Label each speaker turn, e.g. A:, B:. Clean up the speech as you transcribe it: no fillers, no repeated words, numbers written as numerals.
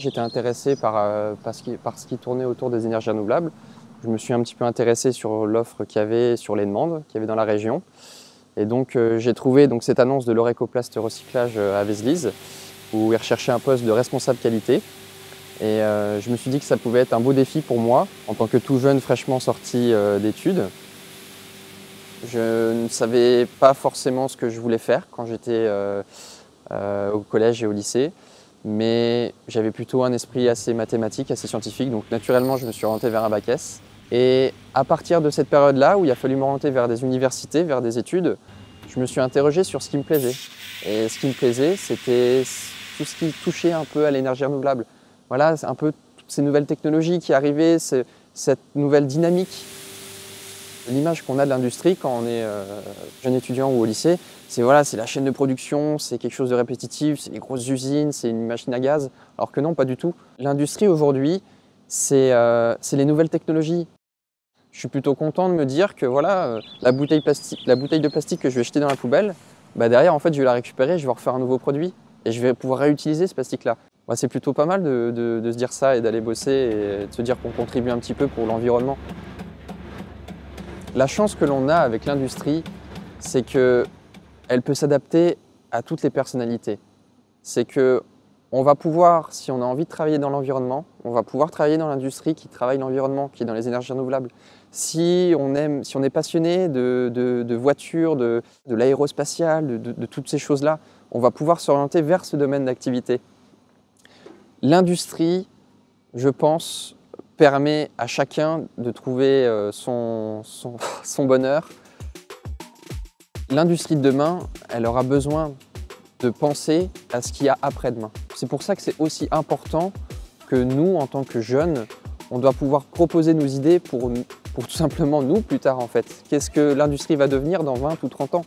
A: J'étais intéressé par ce qui tournait autour des énergies renouvelables. Je me suis un petit peu intéressé sur l'offre qu'il y avait, sur les demandes qu'il y avait dans la région. Et donc j'ai trouvé cette annonce de l'Orecoplast Recyclage à Vézelise, où ils recherchaient un poste de responsable qualité. Et je me suis dit que ça pouvait être un beau défi pour moi, en tant que tout jeune fraîchement sorti d'études. Je ne savais pas forcément ce que je voulais faire quand j'étais au collège et au lycée, mais j'avais plutôt un esprit assez mathématique, assez scientifique, donc naturellement je me suis orienté vers un bac S. Et à partir de cette période-là, où il a fallu m'orienter vers des universités, vers des études, je me suis interrogé sur ce qui me plaisait. Et ce qui me plaisait, c'était tout ce qui touchait un peu à l'énergie renouvelable. Voilà, c'est un peu toutes ces nouvelles technologies qui arrivaient, cette nouvelle dynamique. L'image qu'on a de l'industrie quand on est jeune étudiant ou au lycée, c'est la chaîne de production, c'est quelque chose de répétitif, c'est des grosses usines, c'est une machine à gaz. Alors que non, pas du tout. L'industrie aujourd'hui, c'est les nouvelles technologies. Je suis plutôt content de me dire que la bouteille de plastique que je vais jeter dans la poubelle, derrière en fait je vais la récupérer, je vais refaire un nouveau produit et je vais pouvoir réutiliser ce plastique-là. C'est plutôt pas mal de se dire ça et d'aller bosser et de se dire qu'on contribue un petit peu pour l'environnement. La chance que l'on a avec l'industrie, c'est qu'elle peut s'adapter à toutes les personnalités. C'est qu'on va pouvoir, si on a envie de travailler dans l'environnement, on va pouvoir travailler dans l'industrie qui travaille l'environnement, qui est dans les énergies renouvelables. Si on est passionné de voitures, de l'aérospatiale, de toutes ces choses-là, on va pouvoir s'orienter vers ce domaine d'activité. L'industrie, je pense, permet à chacun de trouver son bonheur. L'industrie de demain, elle aura besoin de penser à ce qu'il y a après-demain. C'est pour ça que c'est aussi important que nous, en tant que jeunes, on doit pouvoir proposer nos idées pour tout simplement nous plus tard en fait. Qu'est-ce que l'industrie va devenir dans 20 ou 30 ans?